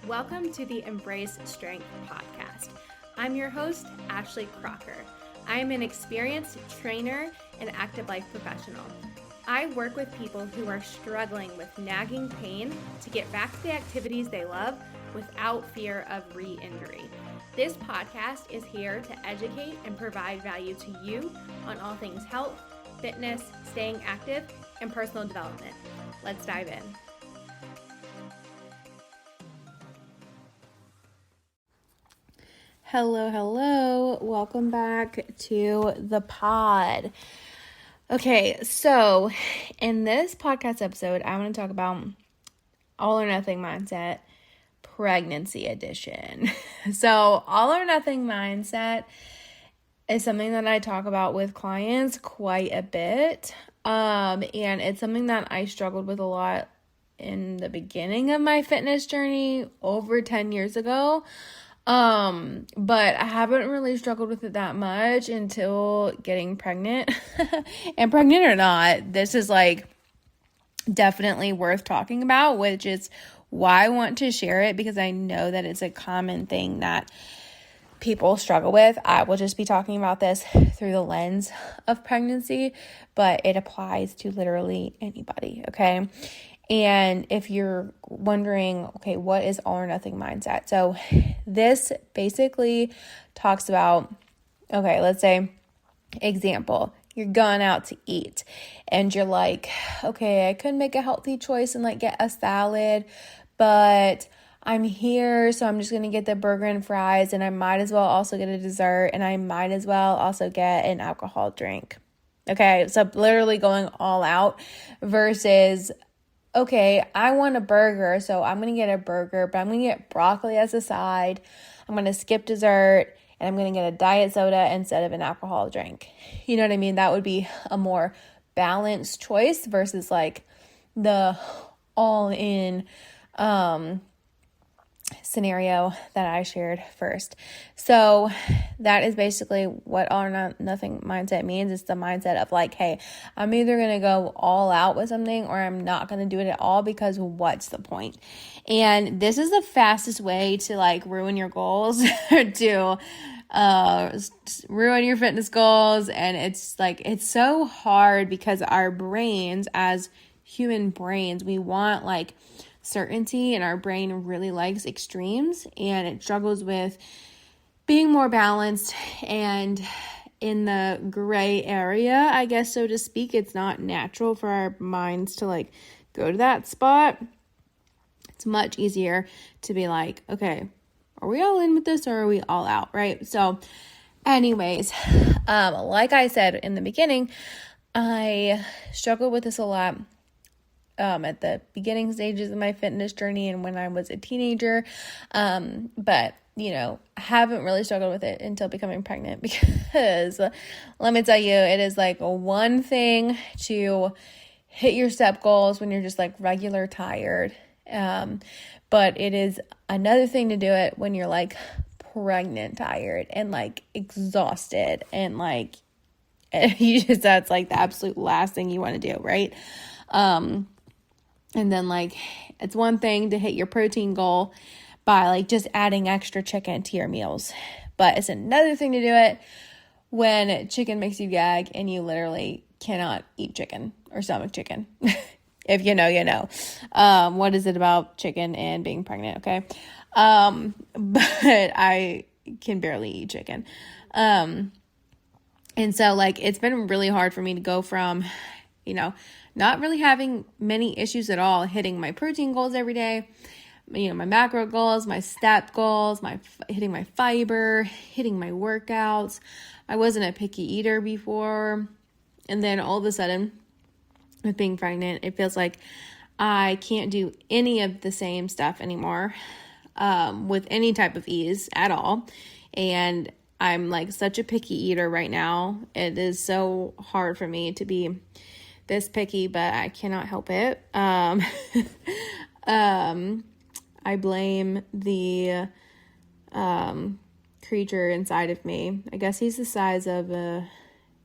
Welcome to the Embrace Strength podcast. I'm your host, Ashley Crocker. I am an experienced trainer and active life professional. I work with people who are struggling with nagging pain to get back to the activities they love without fear of re-injury. This podcast is here to educate and provide value to you on all things health, fitness, staying active, and personal development. Let's dive in. Hello. Welcome back to the pod. Okay, so in this podcast episode, I want to talk about all or nothing mindset, pregnancy edition. So all or nothing mindset is something that I talk about with clients quite a bit. And it's something that I struggled with a lot in the beginning of my fitness journey over 10 years ago. But I haven't really struggled with it that much until getting pregnant. And pregnant or not, this is definitely worth talking about, which is why I want to share it, because I know that it's a common thing that people struggle with. I will just be talking about this through the lens of pregnancy, but it applies to literally anybody, okay? And if you're wondering, okay, what is all or nothing mindset? So this basically talks about, okay, let's say, example, you're going out to eat and you're like, okay, I could make a healthy choice and get a salad, but I'm here, so I'm just going to get the burger and fries, and I might as well also get a dessert, and I might as well also get an alcohol drink. Okay, so literally going all out versus, okay, I want a burger, so I'm going to get a burger, but I'm going to get broccoli as a side. I'm going to skip dessert, and I'm going to get a diet soda instead of an alcohol drink. You know what I mean? That would be a more balanced choice versus the all-in scenario that I shared first. So that is basically what all or nothing mindset means. It's the mindset of hey, I'm either going to go all out with something or I'm not going to do it at all, because what's the point? And this is the fastest way to ruin your goals to ruin your fitness goals. And it's so hard because our brains, as human brains, we want certainty, and our brain really likes extremes, and it struggles with being more balanced and in the gray area, I guess, so to speak. It's not natural for our minds to go to that spot. It's much easier to be okay, are we all in with this or are we all out, right? So anyways, like I said in the beginning, I struggled with this a lot at the beginning stages of my fitness journey and when I was a teenager. But I haven't really struggled with it until becoming pregnant, because let me tell you, it is one thing to hit your step goals when you're just regular tired. But it is another thing to do it when you're pregnant tired and exhausted and that's the absolute last thing you want to do, right? And then it's one thing to hit your protein goal by just adding extra chicken to your meals, but it's another thing to do it when chicken makes you gag and you literally cannot eat chicken or stomach chicken. If you know, you know. What is it about chicken and being pregnant? Okay. But I can barely eat chicken. And so it's been really hard for me to go from, not really having many issues at all, hitting my protein goals every day, my macro goals, my step goals, hitting my fiber, hitting my workouts. I wasn't a picky eater before. And then all of a sudden, with being pregnant, it feels like I can't do any of the same stuff anymore with any type of ease at all. And I'm such a picky eater right now. It is so hard for me to be this picky, but I cannot help it. I blame the creature inside of me. I guess he's the size of an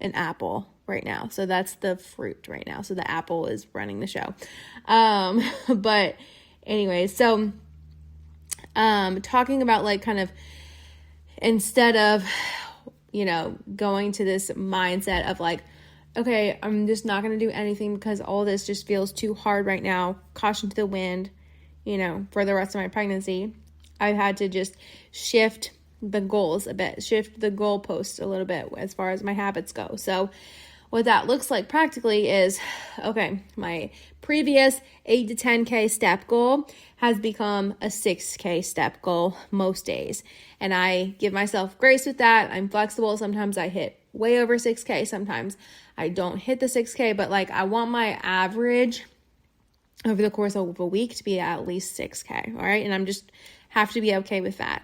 apple right now. So that's the fruit right now. So the apple is running the show. But anyway, so talking about like kind of instead of, going to this mindset of like, okay, I'm just not going to do anything because all this just feels too hard right now. Caution to the wind, for the rest of my pregnancy. I've had to just shift the goals a bit, shift the goalposts a little bit as far as my habits go. So what that looks like practically is, okay, my previous 8 to 10K step goal has become a 6K step goal most days. And I give myself grace with that. I'm flexible. Sometimes I hit way over 6K. Sometimes I don't hit the 6K, but like I want my average over the course of a week to be at least 6K. All right. And I'm just have to be okay with that.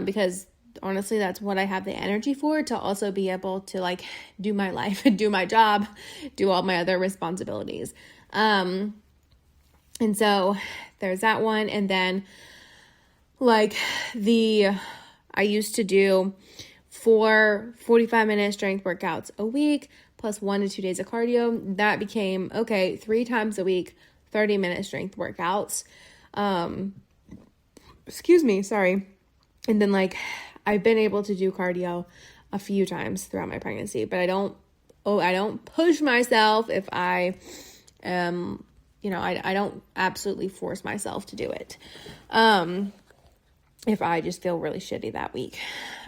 Because honestly, that's what I have the energy for, to also be able to like do my life, do my job, do all my other responsibilities. And so there's that one. And then like I used to do 4 45-minute strength workouts a week plus 1 to 2 days of cardio. That became, okay, 3 times a week, 30-minute strength workouts. Sorry. And then like I've been able to do cardio a few times throughout my pregnancy, but I don't push myself if I I don't absolutely force myself to do it. If I just feel really shitty that week.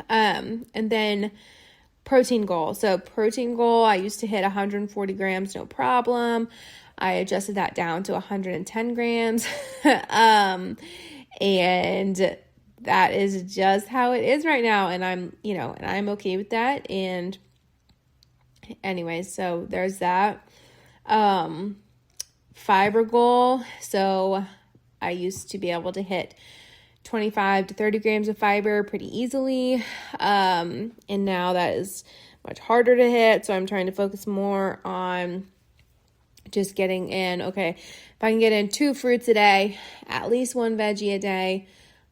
And then protein goal. So protein goal, I used to hit 140 grams, no problem. I adjusted that down to 110 grams. And that is just how it is right now. And I'm okay with that. And anyways, so there's that. Fiber goal. So I used to be able to hit 25 to 30 grams of fiber pretty easily. And now that is much harder to hit. So I'm trying to focus more on just getting in, okay, if I can get in 2 fruits a day, at least 1 veggie a day,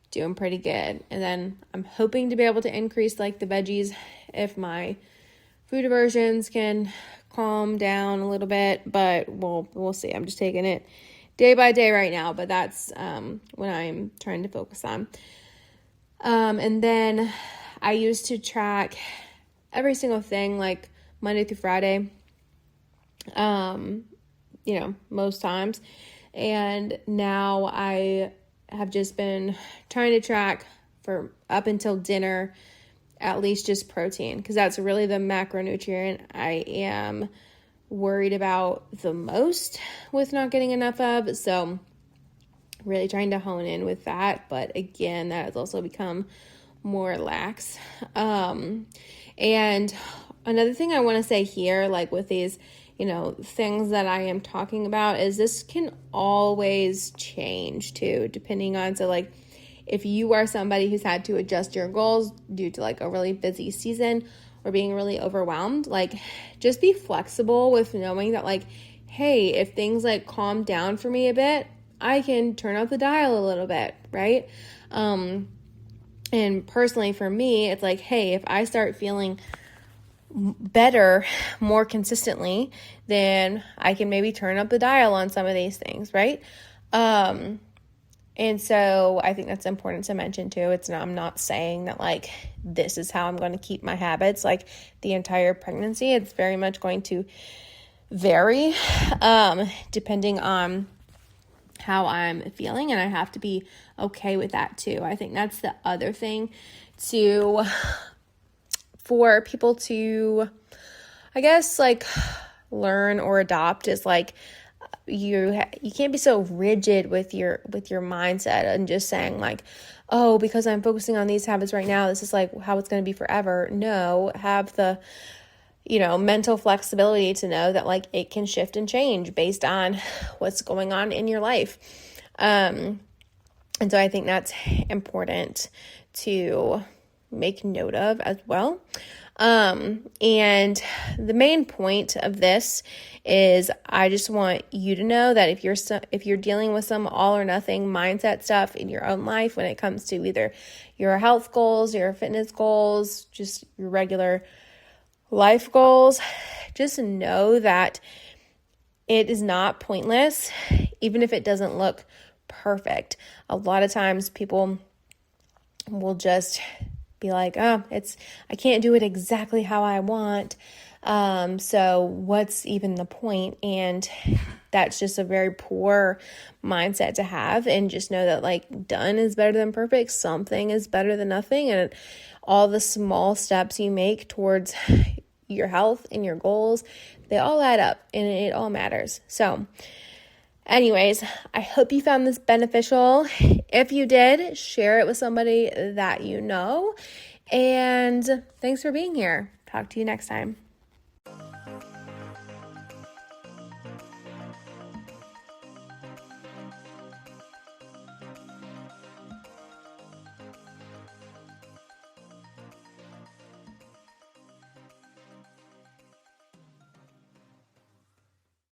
doing pretty good. And then I'm hoping to be able to increase like the veggies if my food aversions can calm down a little bit, but we'll see. I'm just taking it day by day right now, but that's what I'm trying to focus on. And then I used to track every single thing like Monday through Friday, most times. And now I have just been trying to track for up until dinner, at least just protein, because that's really the macronutrient I am worried about the most with not getting enough of. So really trying to hone in with that. But again, that has also become more lax. And another thing I want to say here, like with these, things that I am talking about, is this can always change too, depending on, so like if you are somebody who's had to adjust your goals due to like a really busy season or being really overwhelmed, like just be flexible with knowing that like, hey, if things like calm down for me a bit, I can turn up the dial a little bit, right? And personally for me, it's like, hey, if I start feeling better more consistently, then I can maybe turn up the dial on some of these things, right? And so I think that's important to mention too. I'm not saying that like this is how I'm going to keep my habits like the entire pregnancy. It's very much going to vary depending on how I'm feeling, and I have to be okay with that too. I think that's the other thing for people to, I guess, like learn or adopt is like you can't be so rigid with your mindset and just saying like, oh, because I'm focusing on these habits right now, this is like how it's going to be forever. No, have the mental flexibility to know that like it can shift and change based on what's going on in your life. And so I think that's important to make note of as well. And the main point of this is I just want you to know that if you're dealing with some all or nothing mindset stuff in your own life when it comes to either your health goals, your fitness goals, just your regular life goals, just know that it is not pointless, even if it doesn't look perfect. A lot of times people will just be like, oh, I can't do it exactly how I want. So what's even the point? And that's just a very poor mindset to have, and just know that like done is better than perfect. Something is better than nothing. And all the small steps you make towards your health and your goals, they all add up and it all matters. So anyways, I hope you found this beneficial. If you did, share it with somebody that you know. And thanks for being here. Talk to you next time.